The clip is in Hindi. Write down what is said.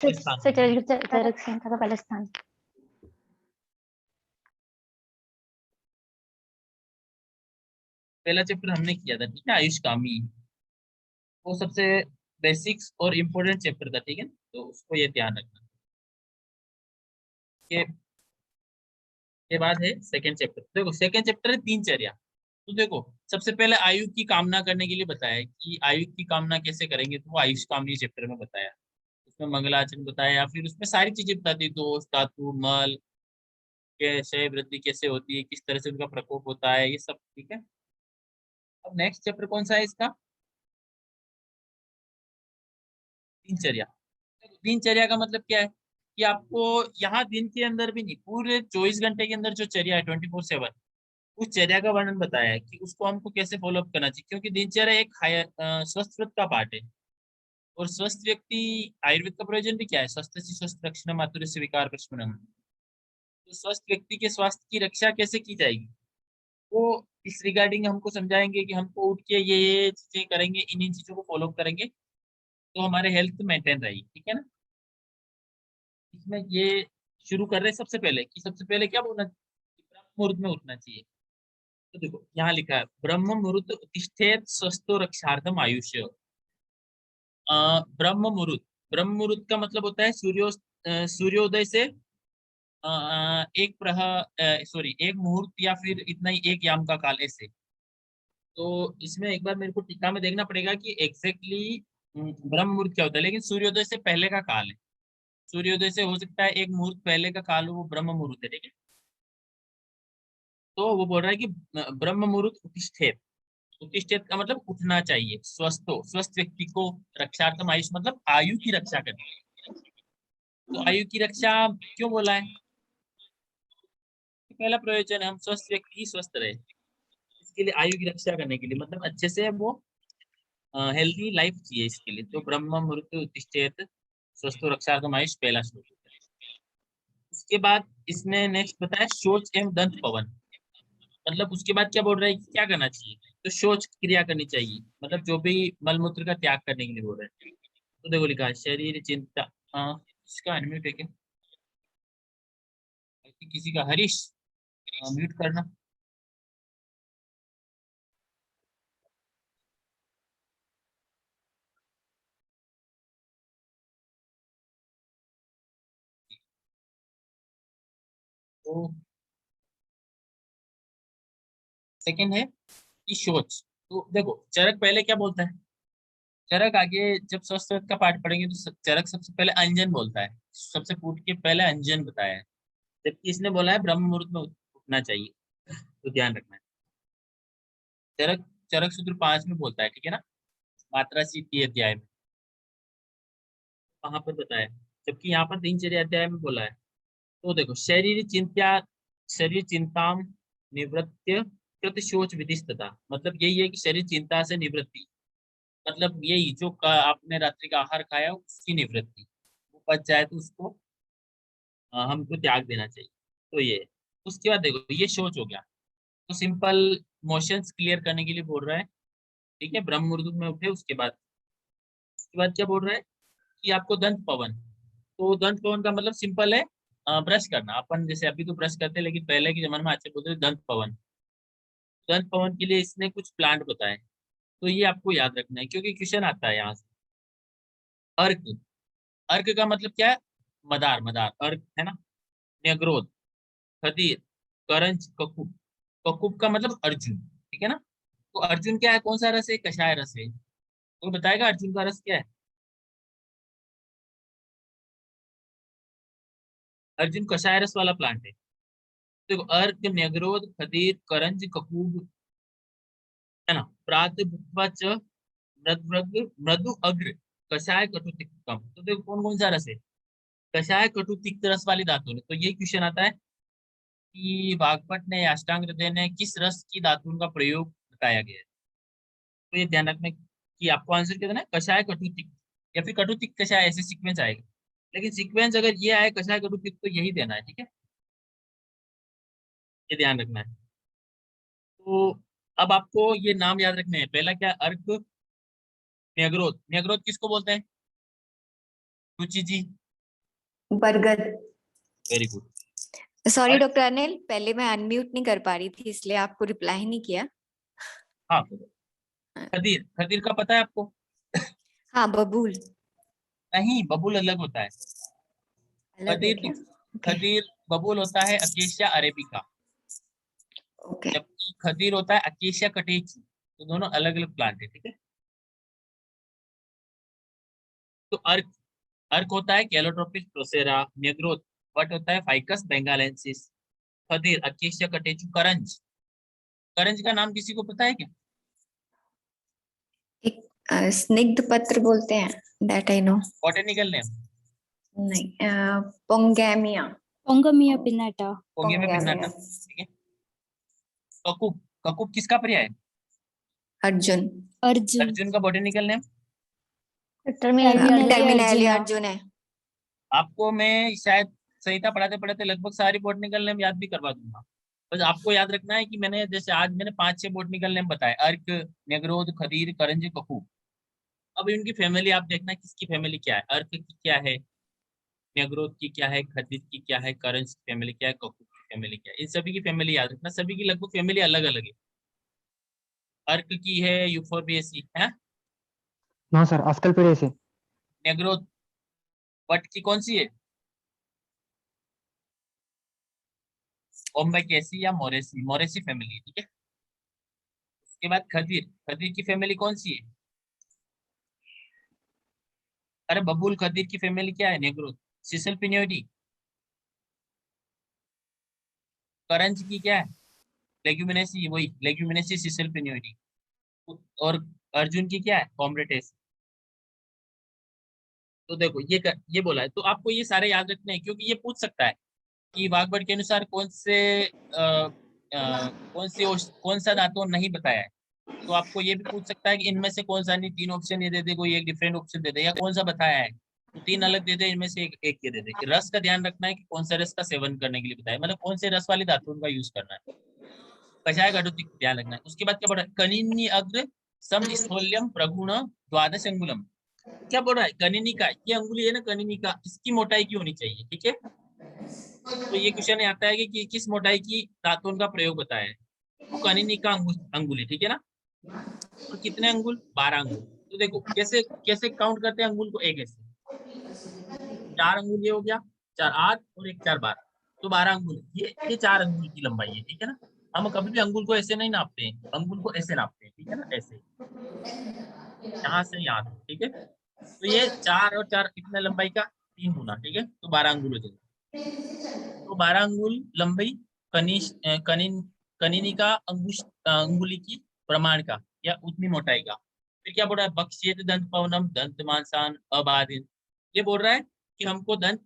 स्थान से चरक संहिता का पहला स्थान। पहला चैप्टर हमने किया था, ठीक है, आयुष कामी। वो सबसे बेसिक्स और इम्पोर्टेंट चैप्टर था, ठीक है, तो उसको ये ध्यान रखना। के के बाद है सेकंड चैप्टर। देखो सेकंड चैप्टर है दिनचर्या। तो देखो सबसे पहले आयु की कामना करने के लिए बताया है कि आयु की कामना कैसे करेंगे, तो वो आयुष कामनी चैप्टर में बताया। उसमें मंगलाचरण बताया, या फिर उसमें सारी चीजें बताती, दोष, धातु, मल, कैसे वृद्धि कैसे होती है, किस तरह से उनका प्रकोप होता है, ये सब, ठीक है। अब नेक्स्ट चैप्टर कौन सा है इसका? दिनचर्या। दिनचर्या का मतलब क्या है कि आपको यहाँ दिन के अंदर भी नहीं, पूरे 24 घंटे के अंदर जो चर्या है 24/7, उस चर्या का वर्णन बताया है कि उसको हमको कैसे फॉलो अप करना चाहिए, क्योंकि दिनचर्या एक स्वस्थ व्रत का पार्ट है। और स्वस्थ व्यक्ति, आयुर्वेद का प्रयोजन भी क्या है? स्वस्थ से स्वस्थ रक्षण मातुर से विकार प्रशमनम। तो स्वस्थ व्यक्ति के स्वास्थ्य की रक्षा कैसे की जाएगी, वो इस रिगार्डिंग हमको समझाएंगे कि हमको उठ के ये चीजें करेंगे, इन इन चीजों को फॉलो करेंगे तो हमारे हेल्थ मेंटेन रहेगी, ठीक है ना। इसमें ये शुरू कर रहे हैं सबसे पहले कि सबसे पहले क्या बोलना चाहिए, ब्रह्म मुहूर्त में उठना चाहिए। तो देखो यहाँ लिखा है ब्रह्म मुहूर्त उत्तिष्ठेत स्वस्थो रक्षार्थम आयुष्य। ब्रह्म मुहूर्त, ब्रह्म मुहूर्त का मतलब होता है सूर्योदय से एक प्रहर, सॉरी एक मुहूर्त, या फिर इतना ही एक याम का काल, ऐसे। तो इसमें एक बार मेरे को टीका में देखना पड़ेगा कि एग्जैक्टली ब्रह्म मुहूर्त क्या होता है, लेकिन सूर्योदय से पहले का काल है। सूर्योदय से हो सकता है एक मुहूर्त पहले का काल हो, वो ब्रह्म मुहूर्त है, ठीक है। तो वो बोल रहा है कि ब्रह्म मुहूर्त उत्तिष्ठेत। उत्तिष्ठेत का मतलब उठना चाहिए, स्वस्थ हो, स्वस्थ व्यक्ति को रक्षार्थम आयुष, मतलब आयु की रक्षा करनी है। तो आयु की रक्षा क्यों बोला है? पहला प्रयोजन है हम स्वस्थ व्यक्ति ही स्वस्थ रहे, इसके लिए आयु की रक्षा करने के लिए, मतलब अच्छे से वो हेल्दी लाइफ चाहिए, इसके लिए तो ब्रह्म मुहूर्त उत्तिष्ठेत स्वस्थ रक्षार्थम आयुष पहला श्लोक। उसके बाद इसने नेक्स्ट बताया शौच एवं दंत पवन। मतलब उसके बाद क्या बोल रहा है कि क्या करना चाहिए, तो शौच क्रिया करनी चाहिए, मतलब जो भी मलमूत्र का त्याग करने के लिए बोल रहे हैं। तो देखो लिखा है शरीर चिंता, इसका अनम्यूट है क्या? किसी का हरीश म्यूट करना। तो सेकंड है कि शौच। तो देखो चरक पहले क्या बोलता है, चरक आगे जब स्वस्थ का पाठ पढ़ेंगे तो चरक सबसे पहले अंजन बोलता है, सबसे पूछ के पहले अंजन बताया है, जबकि इसने बोला है ब्रह्म मुहूर्त में उठना चाहिए। तो ध्यान रखना है। चरक चरक सूत्र 5 में बोलता है, ठीक है ना, मात्रा सी अध्याय में वहां पर बताया, जबकि यहाँ पर दिनचर्या अध्याय में बोला है। तो देखो शरीर चिंताम निवृत्य कृत शोच विधिस्तता, मतलब यही है कि शरीर चिंता से निवृत्ति, मतलब यही जो आपने रात्रि का आहार खाया उसकी निवृत्ति, वो पच जाए तो उसको हमको त्याग देना चाहिए। तो ये, उसके बाद देखो ये शौच हो गया। तो सिंपल मोशंस क्लियर करने के लिए बोल रहा है, ठीक है, ब्रह्म मुहूर्त में उठे। उसके बाद क्या बोल रहा है कि आपको दंत पवन। तो दंत पवन का मतलब सिंपल है, ब्रश करना। अपन जैसे अभी तो ब्रश करते हैं, लेकिन पहले के जमाने में अच्छे बोलते थे दंत पवन। दंत पवन के लिए इसने कुछ प्लांट बताए, तो ये आपको याद रखना है क्योंकि क्वेश्चन आता है यहाँ से। अर्क, अर्क का मतलब क्या है? मदार, मदार अर्क है ना। न्यग्रोध, खदीर, करंज, ककुब। ककुब का मतलब अर्जुन, ठीक है ना। तो अर्जुन क्या है, कौन सा रस है? कषाय रस है। कोई बताएगा अर्जुन का रस क्या है? अर्जुन कषाय रस वाला प्लांट है। देखो अर्क, न्यग्रोध, खदीर, करंज, ककूब, है ना, प्रात भुक्त्वा च मृद्वग्र मृदु अग्र कषाय कटु तिक्तम। तो देखो कौन कौन सा रस है? कषाय कटु तिक्त रस वाली धातु ने। तो ये क्वेश्चन आता है कि वाग्भट ने या अष्टांग हृदय ने किस रस की धातु का प्रयोग बताया गया है। तो ये ध्यान रखना कि आपको आंसर क्या देना है, कषाय कटु तिक्त या फिर कटु तिक्त कषाय, ऐसे सीक्वेंस आएगा। लेकिन सीक्वेंस अगर ये आए कषाय कटु तिक्त तो यही देना है, ठीक है, ये ध्यान रखना है। तो अब आपको ये नाम याद रखने हैं। पहला क्या? अर्क, न्यग्रोध। न्यग्रोध किसको बोलते हैं? रुचि जी, बरगद। Very good. Sorry doctor Anil, पहले मैं अनम्यूट नहीं कर पा रही थी इसलिए आपको रिप्लाई नहीं किया। हाँ, खदीर, खदीर का पता है आपको? हाँ, बबूल नहीं, बबूल अलग होता है। अलग है खदीर क्या? ओके खदीर बबूल होता है अकेशिया अरेबिका, ओके। जबकि खदीर होता है अकेशिया कटेची। तो दोनों अलग अलग प्लांट है, ठीक है। तो अर्क, अर्क होता है कैलोट्रोपिस प्रोसेरा। नेग्रोथ वट होता है फाइकस बेंगालेंसिस। खदीर अकेशिया कटेचु। करंज, करंज का नाम किसी को पता है क्या? एक स्निग्ध पत्र बोलते हैं, that I know. Botanical name? नहीं, पोंगेमिया। पोंगमिया पिनाटा। पोंगे में पिन्नाटा, ठीक है। ककूब, ककूब किसका पर्याय है? अर्जुन। अर्जुन। अर्जुन का botanical name? Terminal terminally arjuna. Arjun है। आपको मैं शायद संहिता पढ़ाते पढ़ाते लगभग सारी बॉटनिकल नेम याद भी करवा दूंगा। बस आपको याद रखना है कि मैंने जैसे आज मैंने 5-6 बॉटनिकल नेम बताए, अर्क, नेग्रोध, खदीर, करंज, ककूब। अब इनकी फैमिली आप देखना किसकी फैमिली क्या है। अर्क की क्या है, नेग्रोध की क्या है, खदीर की क्या है, करंज की फैमिली क्या है, ककूब की फैमिली क्या है। इन सभी की फैमिली याद रखना, सभी की लगभग फैमिली अलग अलग है। अर्क की है यूफोर्बिएसी है। हाँ सर, आजकल पीढ़ी से। नेग्रोध वट की कौन सी है? ओम्बेकेसी या मोरेसी, मोरेसी फैमिली, ठीक है। उसके बाद खदीर, खदीर की फैमिली कौन सी है? अरे बबूल, खदीर की फैमिली क्या है? नेग्रोथ, सिसल पिनियोइडी। करंज की क्या है? लेग्यूमिनेसी, वही लेग्यूमिनेसी सिसल पिनियोइडी। और अर्जुन की क्या है? कॉम्रेटेस। तो देखो ये बोला है, तो आपको ये सारे याद रखने हैं क्योंकि ये पूछ सकता है कि वाग्भट के अनुसार कौन सा धातु नहीं बताया है। तो आपको ये भी पूछ सकता है कि इनमें से कौन सा नहीं, 3 ऑप्शन ये दे दे, कोई एक डिफरेंट ऑप्शन दे दे, या कौन सा बताया है तो 3 अलग दे दे, इनमें से एक ये दे दे। रस का ध्यान रखना है कि कौन सा रस का सेवन करने के लिए बताया, मतलब कौन से रस वाली धातु का यूज करना है। कषाय घटोत्कच ध्यान रखना है। उसके बाद क्या बोल रहा है? कनिनी अग्र सम स्थोल्यम प्रगुण द्वादश अंगुलम। क्या बोल रहा है? कनिनी का, ये अंगुली है ना कनिनी का, इसकी मोटाई की होनी चाहिए, ठीक है। तो ये क्वेश्चन आता है कि किस मोटाई की धातु का प्रयोग बताया है। तो कनिनी का अंगुली, ठीक है ना। और कितने अंगुल? 12 अंगुल। तो देखो कैसे कैसे काउंट करते हैं अंगुल को, एक ऐसे 4 अंगुल ये हो गया, 4 8 और 1 4 12, तो 12 अंगुल। ये 4 अंगुल की लंबाई है, ठीक है ना। हम कभी भी अंगुल को ऐसे नहीं नापते हैं, अंगुल को ऐसे नापते हैं, ठीक है ना, ऐसे यहाँ से यहाँ तक, ठीक है। तो ये 4 और 4 कितने लंबाई का? 3 गुना, ठीक है, तो 12 अंगुल हो जाएगा। तो 12 अंगुल लंबाई कनिश कनिन कनिनिका अंगुली की प्रमाण का, या उतनी मोटाई का। फिर क्या बोल रहा है? बक्षेत दंत पवनम दंत मांसान अबाधित। ये बोल रहा है कि हमको दंत